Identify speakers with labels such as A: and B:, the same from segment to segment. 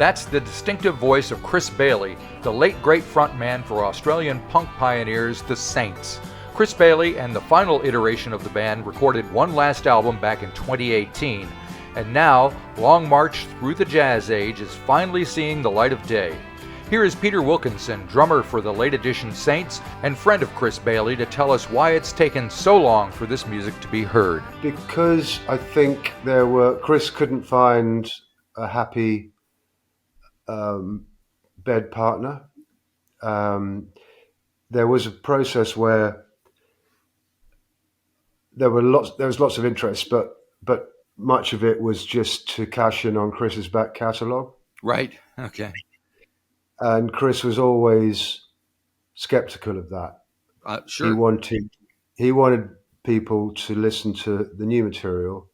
A: That's the distinctive voice of Chris Bailey, the late great frontman for Australian punk pioneers The Saints. Chris Bailey and the final iteration of the band recorded one last album back in 2018, and now Long March Through the Jazz Age is finally seeing the light of day. Here is Peter Wilkinson, drummer for the late edition Saints and friend of Chris Bailey, to tell us why it's taken so long for this music to be heard.
B: Because I think Chris couldn't find a happy bed partner. There was a process where there was lots of interest, but much of it was just to cash in on Chris's back catalogue.
A: Right. Okay.
B: And Chris was always skeptical of that.
A: Sure.
B: He wanted people to listen to the new material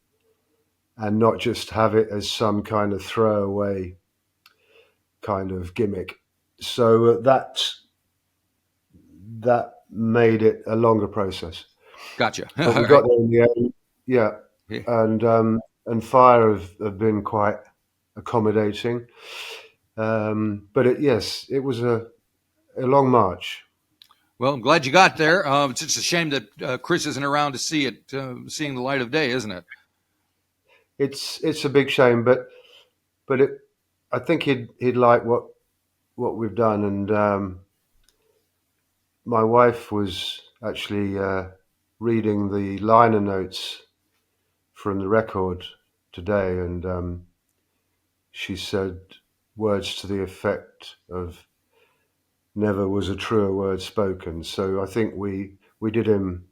B: and not just have it as some kind of throwaway kind of gimmick. So that made it a longer process.
A: Gotcha.
B: But we got there in the end. Yeah. And Fire have been quite accommodating. But it was a long march.
A: Well, I'm glad you got there. It's just a shame that Chris isn't around to see it, seeing the light of day, isn't it?
B: It's a big shame, but I think he'd like what we've done. And my wife was actually reading the liner notes from the record today, and she said words to the effect of "Never was a truer word spoken." So I think we did him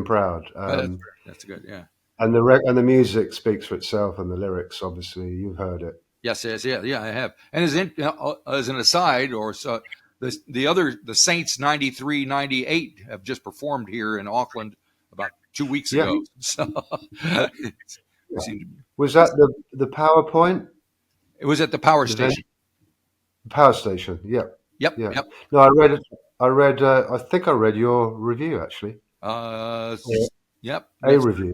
B: proud.
A: That's good, yeah.
B: And the music speaks for itself, and the lyrics, obviously, you've heard it.
A: Yes, yeah, I have. And as an aside, or so, the Saints 93, 98 have just performed here in Auckland about 2 weeks ago. So
B: was that the PowerPoint?
A: It was at the power station.
B: Power station, yeah.
A: Yep.
B: No, I read it. I think I read your review actually.
A: Yep.
B: A review.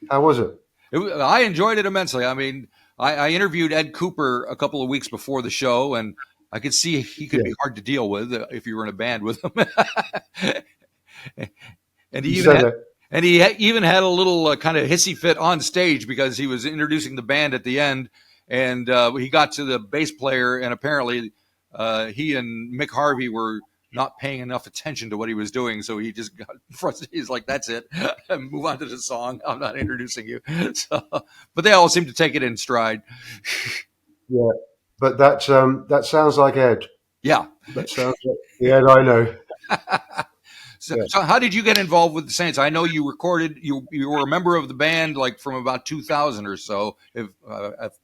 B: How was it?
A: I enjoyed it immensely. I mean, I interviewed Ed Cooper a couple of weeks before the show, and I could see he could be hard to deal with if you were in a band with him. And he even had a little kind of hissy fit on stage because he was introducing the band at the end, and he got to the bass player, and apparently he and Mick Harvey were not paying enough attention to what he was doing, so he just got frustrated. He's like, "That's it, move on to the song. I'm not introducing you." So, but they all seem to take it in stride.
B: Yeah, but that sounds like Ed.
A: Yeah,
B: that sounds like the Ed I know.
A: So how did you get involved with the Saints? I know you recorded. You were a member of the band like from about 2000 or so, from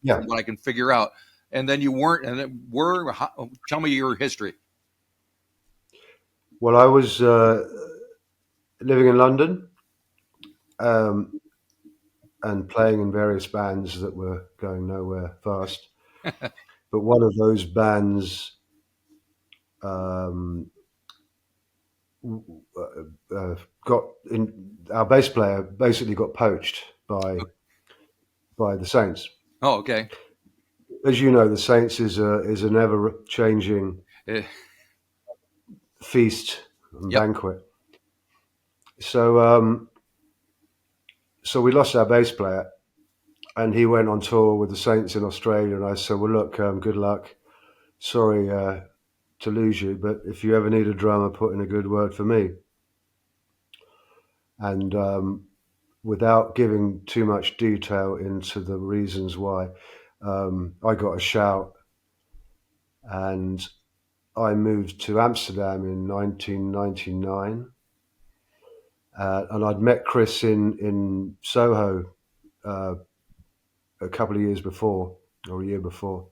A: what I can figure out. And then you weren't. And then tell me your history.
B: Well, I was living in London and playing in various bands that were going nowhere fast. But one of those bands our bass player basically got poached by the Saints.
A: Oh, okay.
B: As you know, the Saints is a never changing feast and banquet. So we lost our bass player, and he went on tour with the Saints in Australia. And I said, "Well, look, good luck. Sorry to lose you, but if you ever need a drummer, put in a good word for me." And without giving too much detail into the reasons why, I got a shout, and I moved to Amsterdam in 1999, and I'd met Chris in Soho a couple of years before, or a year before.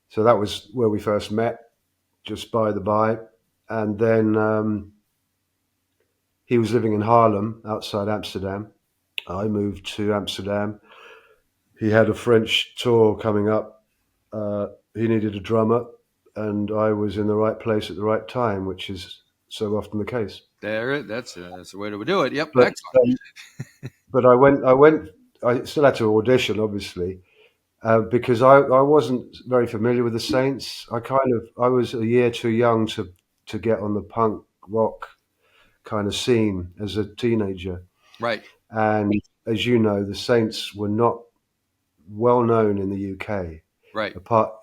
B: So that was where we first met, just by the by. And then he was living in Haarlem, outside Amsterdam. I moved to Amsterdam. He had a French tour coming up. He needed a drummer, and I was in the right place at the right time, which is so often the case.
A: That's the way to do it. Yep.
B: But I still had to audition, obviously, because I wasn't very familiar with the Saints. I was a year too young to get on the punk rock kind of scene as a teenager.
A: Right.
B: And as you know, the Saints were not well known in the UK,
A: Right.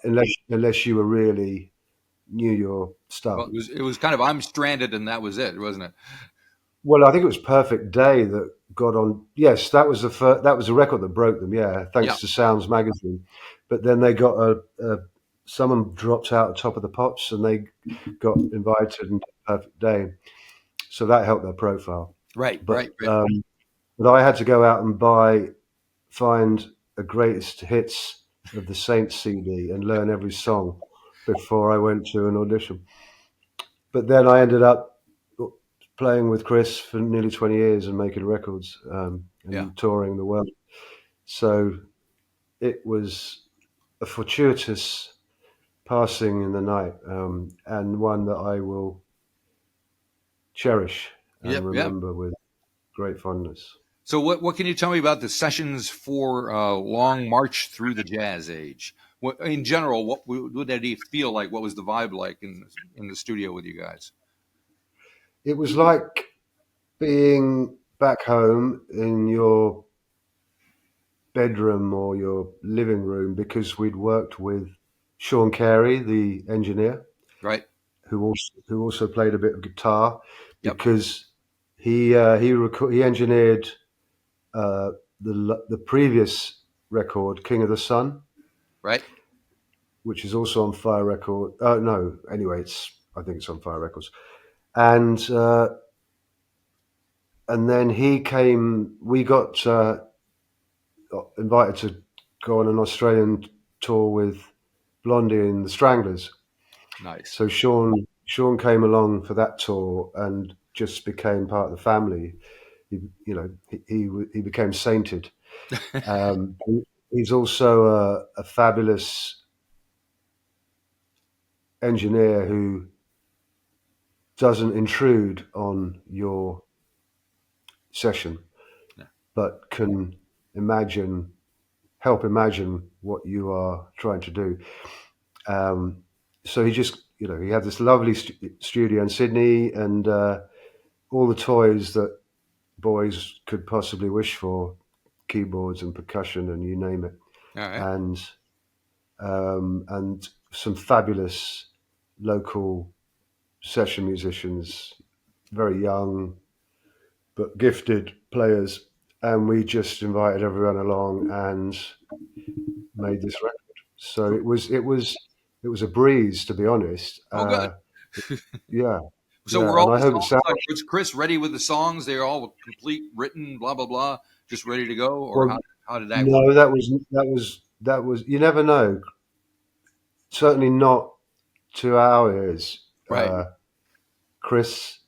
B: unless you were really knew your stuff.
A: Well, it was kind of I'm stranded, and that was it, wasn't it?
B: Well, I think it was Perfect Day that got on. Yes, that was that was the record that broke them. Yeah,
A: Yeah.
B: thanks to Sounds Magazine. But then they got someone dropped out at Top of the Pops, and they got invited into Perfect Day, so that helped their profile.
A: Right.
B: But
A: Right.
B: but I had to go out and find a greatest hits of the Saints CD and learn every song before I went to an audition. But then I ended up playing with Chris for nearly 20 years and making records and touring the world. So it was a fortuitous passing in the night, and one that I will cherish and remember with great fondness.
A: So what can you tell me about the sessions for Long March Through the Jazz Age? What, in general, what would that feel like? What was the vibe like in the studio with you guys?
B: It was like being back home in your bedroom or your living room, because we'd worked with Sean Carey, the engineer,
A: Right.
B: who also played a bit of guitar,
A: Yep.
B: because he engineered the previous record, King of the Sun,
A: Right.
B: which is also on Fire Record. No, anyway, I think it's on Fire Records, and then he came. We got invited to go on an Australian tour with Blondie and the Stranglers.
A: Nice.
B: So Sean came along for that tour and just became part of the family. He became sainted. He's also a fabulous engineer who doesn't intrude on your session, but can help imagine what you are trying to do. So he just, he had this lovely studio in Sydney, and all the toys that boys could possibly wish for, keyboards and percussion and you name it.
A: All right.
B: And some fabulous local session musicians, very young but gifted players, and we just invited everyone along and made this record. So it was a breeze, to be honest.
A: Oh, good.
B: Yeah.
A: So
B: yeah.
A: were all
B: and
A: the
B: I hope it
A: songs
B: sounds.
A: like, was Chris ready with the songs? They're all complete, written, blah blah blah, just ready to go, or
B: Well,
A: how did that work?
B: no, that was. You never know. Certainly not to our ears.
A: Right.
B: Chris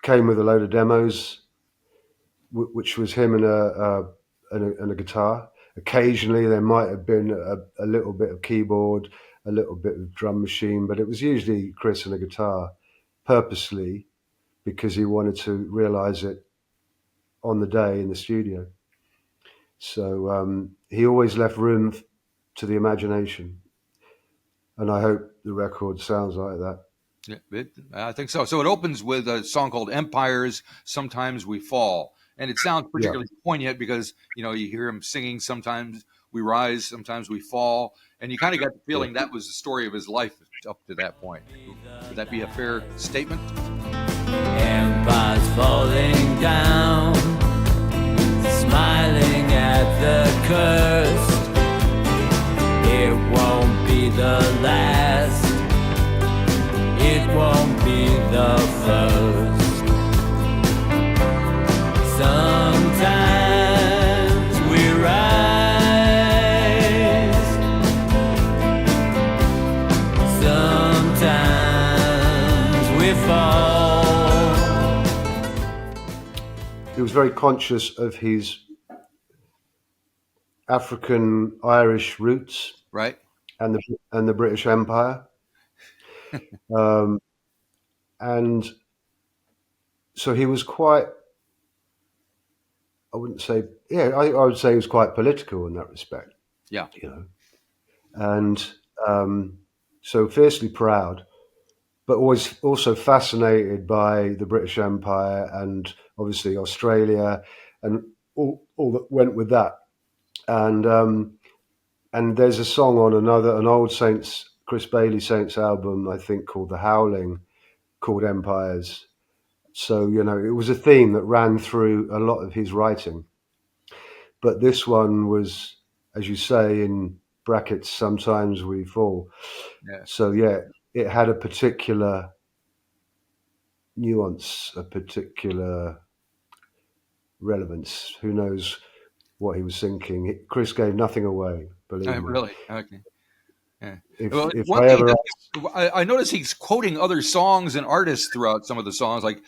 B: came with a load of demos, which was him and a guitar. Occasionally, there might have been a little bit of keyboard, a little bit of drum machine, but it was usually Chris and a guitar, purposely, because he wanted to realize it on the day in the studio. So he always left room to the imagination, and I hope the record sounds like that.
A: Yeah, I think so. So it opens with a song called "Empires." Sometimes we fall, and it sounds particularly poignant because you hear him singing. Sometimes we rise, sometimes we fall, and you kind of got the feeling that was the story of his life up to that point. Would that be a fair statement?
C: Empires falling down, smiling at the curse. It won't be the last, it won't be the first. Sometimes we rise, sometimes we fall.
B: He was very conscious of his African-Irish roots,
A: right,
B: and the British Empire, and so he was quite. I wouldn't say, I would say he was quite political in that respect.
A: Yeah.
B: you know, and so fiercely proud, but always also fascinated by the British Empire and obviously Australia and all that went with that. And there's a song on an old Saints, Chris Bailey Saints album, I think, called The Howling, called Empires. So, it was a theme that ran through a lot of his writing. But this one was, as you say, in brackets, sometimes we fall.
A: Yeah.
B: So, yeah, it had a particular nuance, a particular relevance. Who knows what he was thinking? Chris gave nothing away, believe me.
A: Really? Okay. Yeah. Well,
B: If
A: one
B: I
A: thing
B: ever
A: I noticed he's quoting other songs and artists throughout some of the songs, like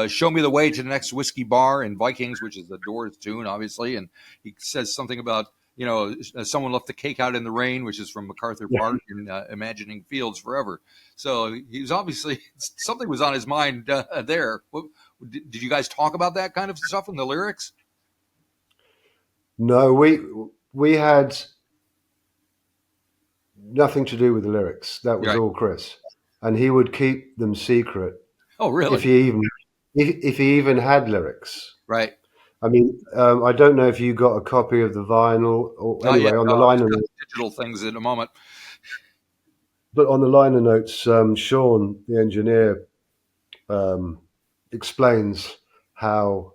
A: "Show Me the Way to the Next Whiskey Bar" in Vikings, which is the Doors tune, obviously, and he says something about someone left the cake out in the rain, which is from MacArthur Park and Imagining Fields Forever. So he was obviously something was on his mind there. Did you guys talk about that kind of stuff in the lyrics?
B: No, we had nothing to do with the lyrics. That was
A: Right.
B: all Chris, and he would keep them secret
A: Oh, really?
B: if he even had lyrics.
A: Right.
B: I mean, I don't know if you got a copy of the vinyl, or
A: Not
B: anyway
A: yet.
B: on the
A: No,
B: liner
A: I've got
B: notes.
A: digital things in a moment.
B: But on the liner notes, Sean, the engineer, explains how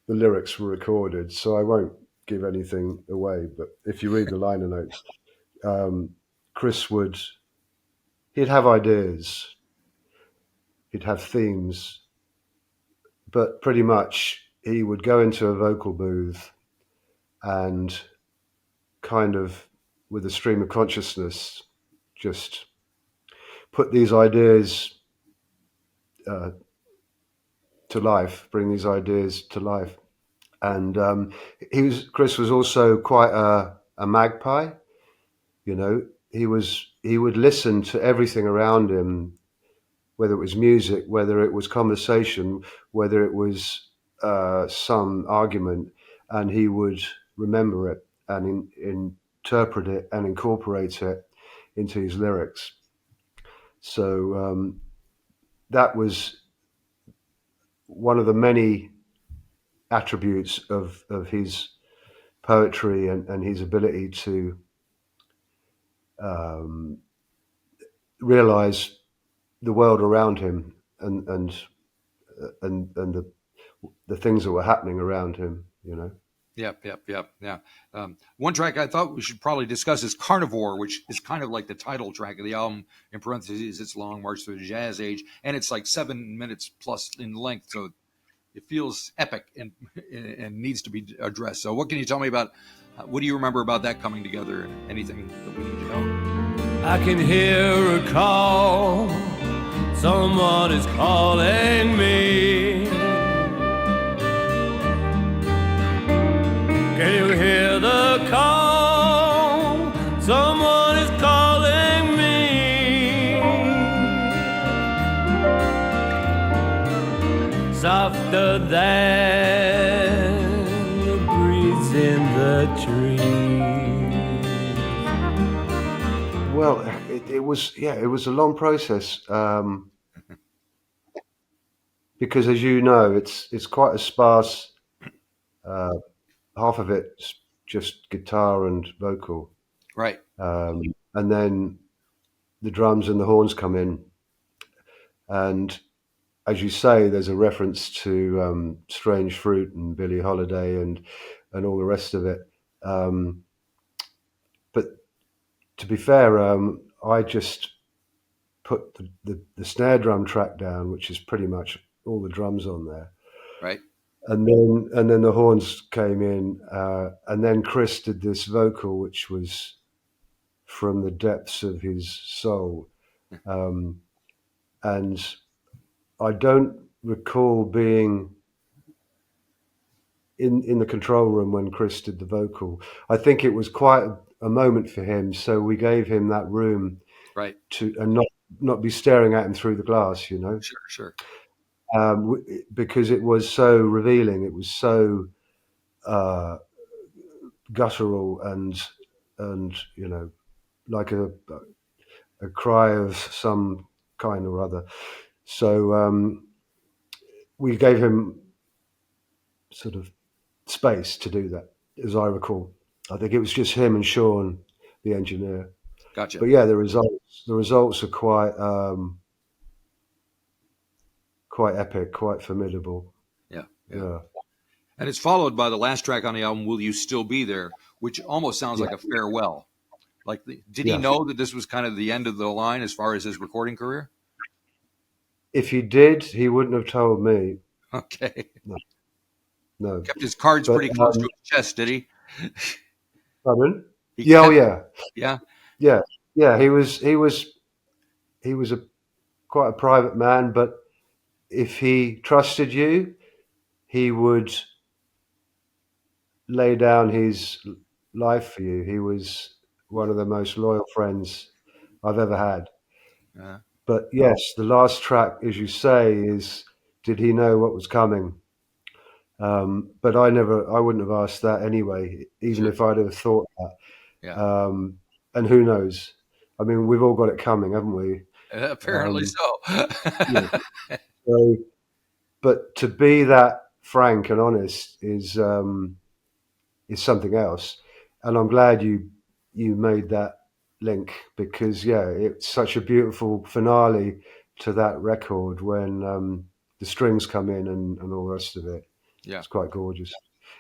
B: the lyrics were recorded. So I won't give anything away. But if you read the liner notes, Chris he'd have ideas, he'd have themes, but pretty much he would go into a vocal booth and kind of, with a stream of consciousness, just put these ideas to life, bring these ideas to life. And Chris was also quite a magpie. He would listen to everything around him, whether it was music, whether it was conversation, whether it was some argument, and he would remember it and interpret it and incorporate it into his lyrics. So that was one of the many attributes of his poetry and his ability to realize the world around him and the things that were happening around him.
A: Yep. Yeah. One track I thought we should probably discuss is Carnivore, which is kind of like the title track of the album. In parentheses, it's Long March Through the Jazz Age, and it's like 7 minutes plus in length, so it feels epic and needs to be addressed. So what can you tell me about, what do you remember about that coming together? Anything that we need to know?
C: I can hear a call. Someone is calling me. Can you hear the call? Someone is calling me. Softer than the breeze in the trees.
B: Well, it was a long process because, as you know, it's quite a sparse. Half of it's just guitar and vocal,
A: Right.
B: and then the drums and the horns come in, and as you say, there's a reference to Strange Fruit and Billie Holiday and all the rest of it. But to be fair, I just put the snare drum track down, which is pretty much all the drums on there.
A: Right.
B: And then the horns came in, and then Chris did this vocal, which was from the depths of his soul. And I don't recall being in the control room when Chris did the vocal. I think it was quite a moment for him, so we gave him that room,
A: Right.
B: and not be staring at him through the glass,
A: Sure.
B: Because it was so revealing. It was so guttural and like a cry of some kind or other. So we gave him sort of space to do that, as I recall. I think it was just him and Sean, the engineer.
A: Gotcha.
B: But yeah, the results are quite epic, quite formidable.
A: Yeah.
D: And it's followed by the last track on the album, Will You Still Be There, which almost sounds like a farewell. Like, did he know that this was kind of the end of the line as far as his recording career?
B: If he did, he wouldn't have told me.
D: Okay.
B: No.
D: Kept his cards pretty close to his chest, did he?
B: Pardon?
D: Yeah.
B: He was quite a private man, but if he trusted you, he would lay down his life for you. He was one of the most loyal friends I've ever had. But yes, the last track, as you say, is did he know what was coming? But I wouldn't have asked that anyway, even if I'd have thought that.
A: Yeah.
B: And who knows? I mean, we've all got it coming, haven't we?
A: Apparently so.
B: So, but to be that frank and honest is something else. And I'm glad you made that link, because it's such a beautiful finale to that record when the strings come in and all the rest of it.
A: Yeah,
B: it's quite gorgeous.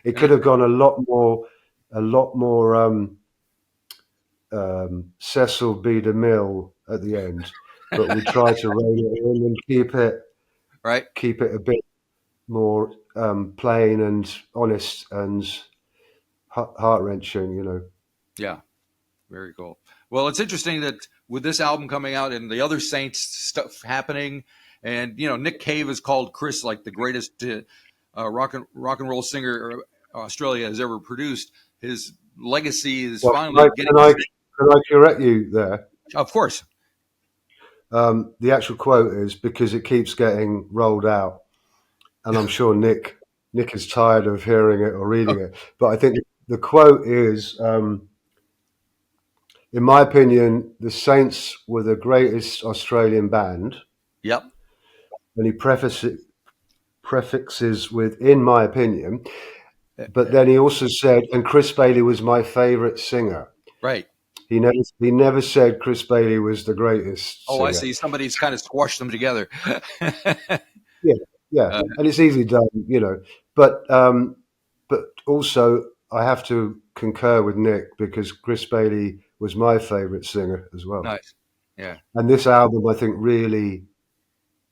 B: It could have gone a lot more Cecil B. DeMille at the end, but we try to rein it in and keep it a bit more plain and honest and heart-wrenching,
A: Yeah, very cool. Well, it's interesting that with this album coming out and the other Saints stuff happening, and Nick Cave has called Chris like the greatest rock and roll singer Australia has ever produced. His legacy is finally getting.
B: Can I correct you there?
A: Of course.
B: The actual quote is, because it keeps getting rolled out, and I'm sure Nick is tired of hearing it or reading it. But I think the quote is, in my opinion, the Saints were the greatest Australian band.
A: Yep.
B: And he prefixes with, in my opinion. But then he also said, and Chris Bailey was my favourite singer.
A: Right.
B: He never said Chris Bailey was the greatest singer.
A: I see. Somebody's kind of squashed them together.
B: Yeah. And it's easily done, But also I have to concur with Nick, because Chris Bailey was my favourite singer as well.
A: Nice. Yeah.
B: And this album, I think, really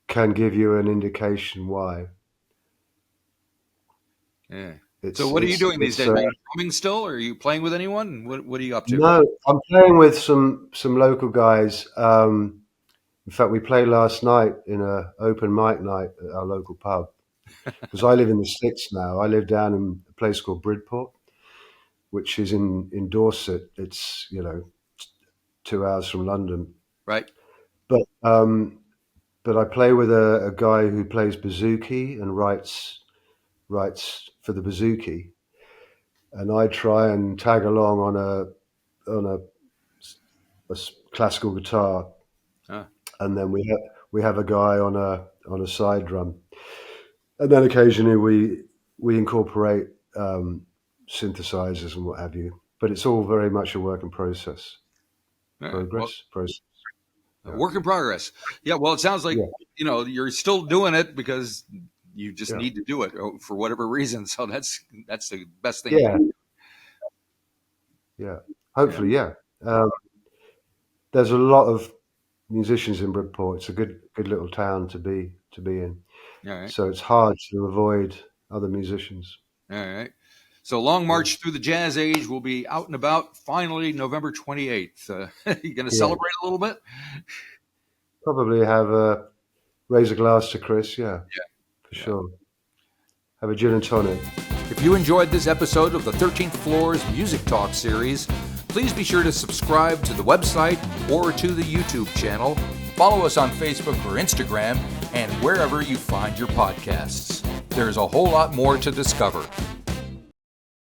B: can give you an indication why.
A: Yeah. So what are you doing these days? Are you drumming still, or are you playing with anyone? What are you up to?
B: No, I'm playing with some local guys. In fact, we played last night in an open mic night at our local pub. Because I live in the sticks now. I live down in a place called Bridport, which is in Dorset. It's 2 hours from London.
A: Right.
B: But I play with a guy who plays bouzouki and writes for the bouzouki, and I try and tag along on a classical guitar, and then we have a guy on a side drum, and then occasionally we incorporate synthesizers and what have you. But it's all very much a work in process. Progress.
A: Work in progress. Yeah. Well, it sounds like you're still doing it because you just need to do it for whatever reason. So that's the best thing.
B: Yeah. Yeah. Hopefully, yeah. There's a lot of musicians in Bridport. It's a good little town to be in.
A: All right.
B: So it's hard to avoid other musicians.
A: All right. So Long March Through the Jazz Age will be out and about finally November 28th. You going to celebrate a little bit?
B: Probably raise a glass to Chris. Yeah. For sure. Have a gin and tonic.
A: If you enjoyed this episode of the 13th Floor's Music Talk series, please be sure to subscribe to the website or to the YouTube channel. Follow us on Facebook or Instagram and wherever you find your podcasts. There's a whole lot more to discover.